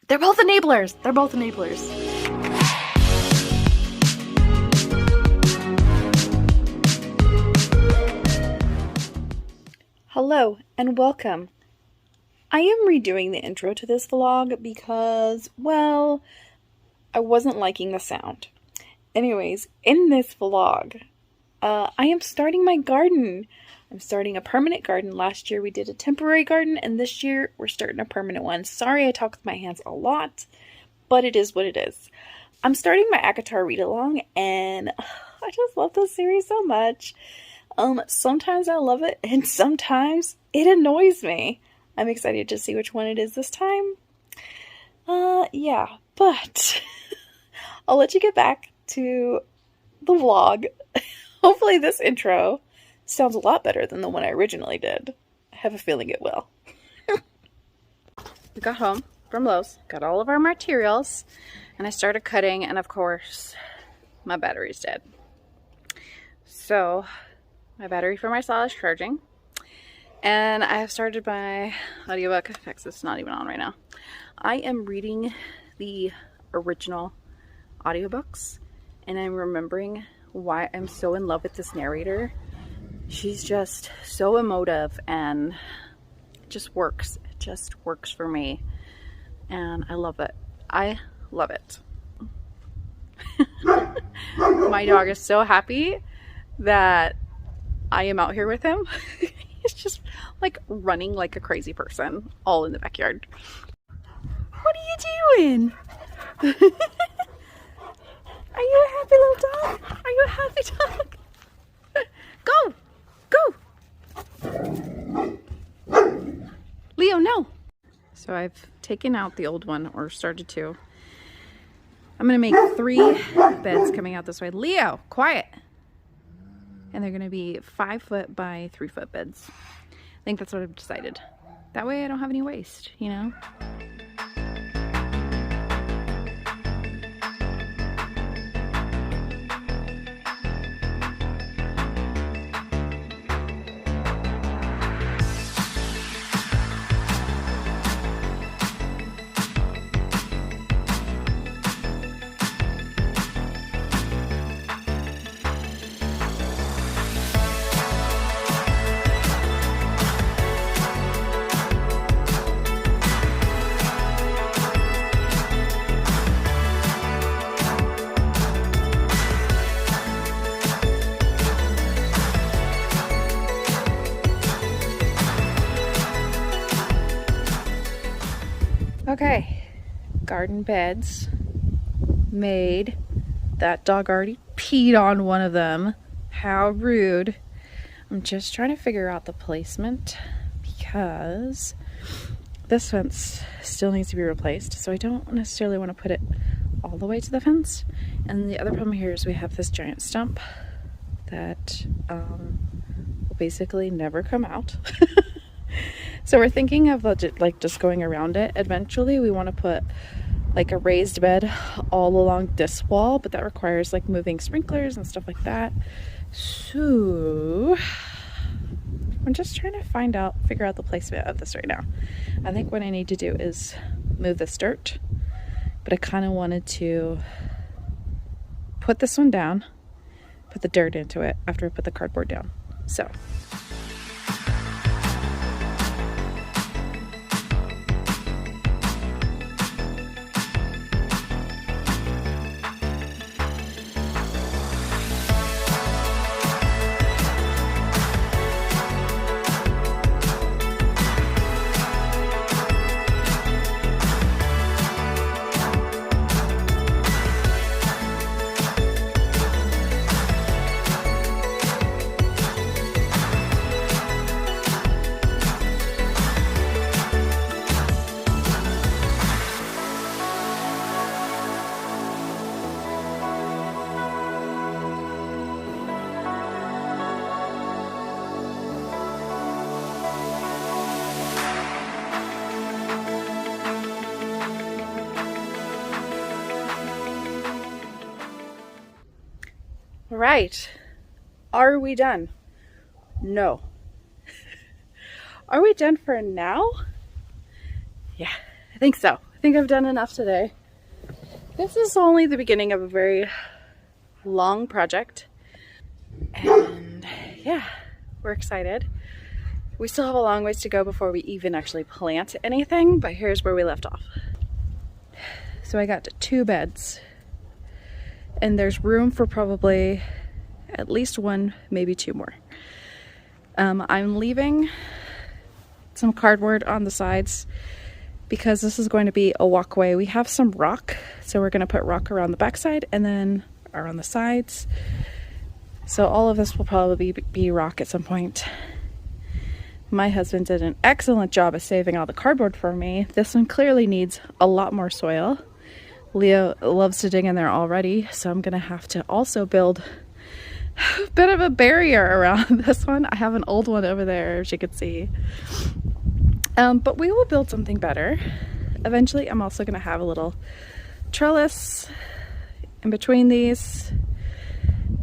They're both enablers. They're both enablers. Hello and welcome. I am redoing the intro to this vlog because, well, I wasn't liking the sound. Anyways, in this vlog, I am starting my garden. I'm starting a permanent garden. Last year we did a temporary garden, and this year we're starting a permanent one. Sorry I talk with my hands a lot, but it is what it is. I'm starting my ACOTAR read-along, and I just love this series so much. Sometimes I love it, and sometimes it annoys me. I'm excited to see which one it is this time. Yeah, but I'll let you get back to the vlog. Hopefully this intro sounds a lot better than the one I originally did. I have a feeling it will. We got home from Lowe's, got all of our materials, and I started cutting, and of course, my battery's dead. So, my battery for my saw is charging, and I have started my audiobook. In fact, it's not even on right now. I am reading the original audiobooks, and I'm remembering why I'm so in love with this narrator. She's just so emotive, and it just works. It just works for me, and I love it. I love it. My dog is so happy that I am out here with him. He's just like running like a crazy person all in the backyard. What are you doing? Are you a happy little dog? Are you a happy dog? Go! Go! Leo, no! So I've taken out the old one, or started to. I'm going to make 3 beds coming out this way. Leo, quiet! And they're going to be 5-foot by 3-foot beds. I think that's what I've decided. That way I don't have any waste, you know? Okay, garden beds made. That dog already peed on one of them. How rude. I'm just trying to figure out the placement because this fence still needs to be replaced, so I don't necessarily want to put it all the way to the fence. And the other problem here is we have this giant stump that will basically never come out. So we're thinking of like just going around it. Eventually we want to put like a raised bed all along this wall, but that requires like moving sprinklers and stuff like that. So I'm just trying to figure out the placement of this right now. I think what I need to do is move this dirt, but I kind of wanted to put this one down, put the dirt into it after I put the cardboard down. So right. Are we done? No. Are we done for now? Yeah, I think so. I think I've done enough today. This is only the beginning of a very long project. And yeah, we're excited. We still have a long ways to go before we even actually plant anything, but here's where we left off. So I got 2 beds, and there's room for probably at least 1, maybe 2 more. I'm leaving some cardboard on the sides because this is going to be a walkway. We have some rock, so we're going to put rock around the backside and then around the sides. So all of this will probably be rock at some point. My husband did an excellent job of saving all the cardboard for me. This one clearly needs a lot more soil. Leo loves to dig in there already, so I'm gonna have to also build a bit of a barrier around this one. I have an old one over there, as you can see. But we will build something better. Eventually, I'm also gonna have a little trellis in between these.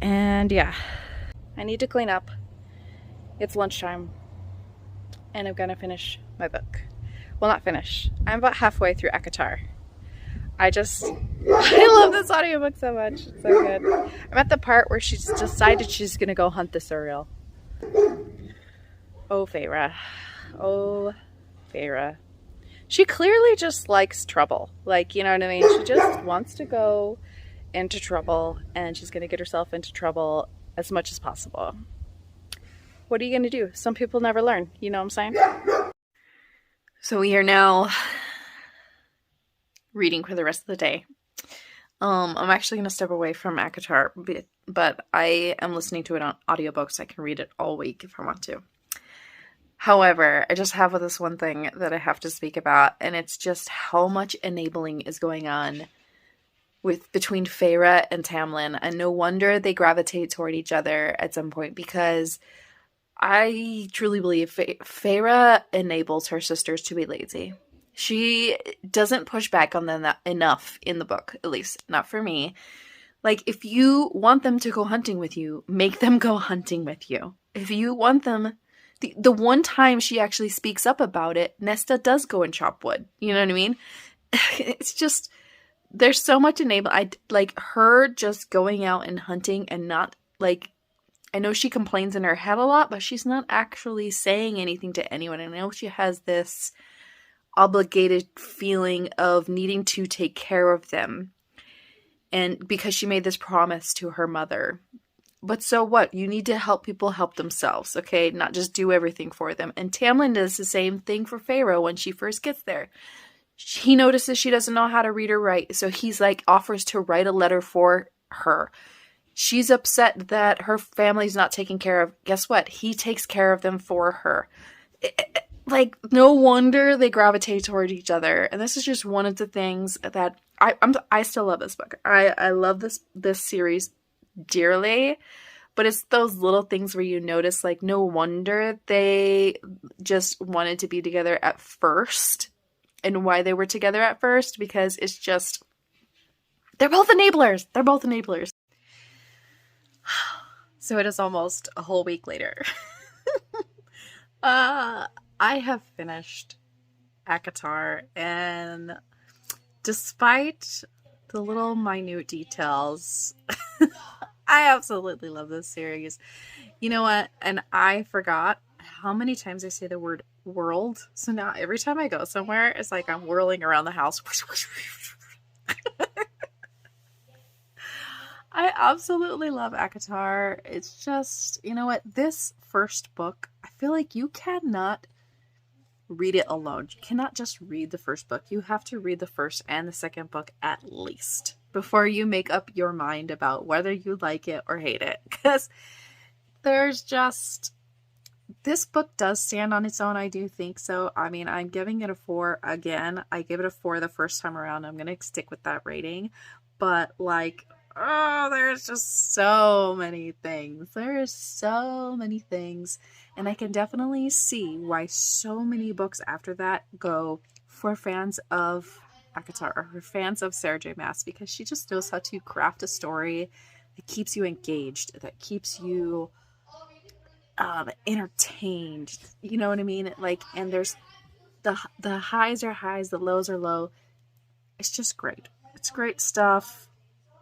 And yeah, I need to clean up. It's lunchtime, and I'm gonna finish my book. Well, not finish. I'm about halfway through ACOTAR. I love this audiobook so much. It's so good. I'm at the part where she's decided she's gonna go hunt the cereal. Oh, Feyre. Oh, Feyre. She clearly just likes trouble. Like, you know what I mean? She just wants to go into trouble, and she's gonna get herself into trouble as much as possible. What are you gonna do? Some people never learn, you know what I'm saying? So we are now reading for the rest of the day. I'm actually gonna step away from ACOTAR, but I am listening to it on audiobook, so I can read it all week if I want to. However, I just have this one thing that I have to speak about, and it's just how much enabling is going on between Feyre and Tamlin, and no wonder they gravitate toward each other at some point, because I truly believe Feyre enables her sisters to be lazy. She doesn't push back on them enough in the book, at least not for me. Like, if you want them to go hunting with you, make them go hunting with you. If you want them, the one time she actually speaks up about it, Nesta does go and chop wood. You know what I mean? It's just, there's so much enable. I like her just going out and hunting and not, like, I know she complains in her head a lot, but she's not actually saying anything to anyone. I know she has this obligated feeling of needing to take care of them, and because she made this promise to her mother. But so what? You need to help people help themselves, okay? Not just do everything for them. And Tamlin does the same thing for Feyre when she first gets there. He notices she doesn't know how to read or write, so he's like offers to write a letter for her. She's upset that her family's not taken care of. Guess what? He takes care of them for her. Like, no wonder they gravitate toward each other. And this is just one of the things that I still love this book. I love this series dearly, but it's those little things where you notice, like, no wonder they just wanted to be together at first, and why they were together at first, because it's just, they're both enablers. They're both enablers. So it is almost a whole week later. I have finished ACOTAR, and despite the little minute details, I absolutely love this series. You know what? And I forgot how many times I say the word world. So now every time I go somewhere, it's like I'm whirling around the house. I absolutely love ACOTAR. It's just, you know what? This first book, I feel like you cannot read it alone. You cannot just read the first book. You have to read the first and the second book at least before you make up your mind about whether you like it or hate it. Because there's just, this book does stand on its own. I do think so. I mean, I'm giving it a 4 again. I gave it a 4 the first time around. I'm going to stick with that rating. But like, oh, there's just so many things. There's so many things. And I can definitely see why so many books after that go for fans of ACOTAR or for fans of Sarah J. Maas, because she just knows how to craft a story that keeps you engaged, that keeps you entertained. You know what I mean? Like, and there's the highs are highs, the lows are low. it's just great. It's great stuff.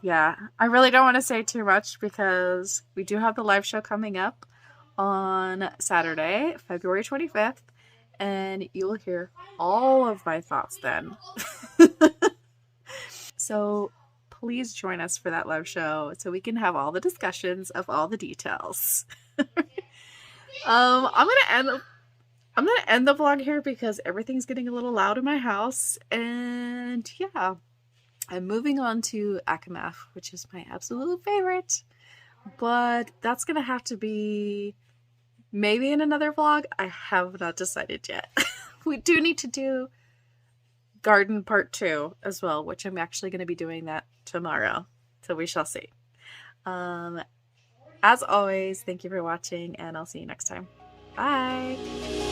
Yeah, I really don't want to say too much because we do have the live show coming up on Saturday, February 25th, and you'll hear all of my thoughts then. So please join us for that live show so we can have all the discussions of all the details. I'm gonna end the vlog here because everything's getting a little loud in my house, and yeah, I'm moving on to ACOMAF, which is my absolute favorite, but that's gonna have to be maybe in another vlog. I have not decided yet. We do need to do garden part 2 as well, which I'm actually going to be doing that tomorrow, so we shall see. As always, thank you for watching, and I'll see you next time. Bye.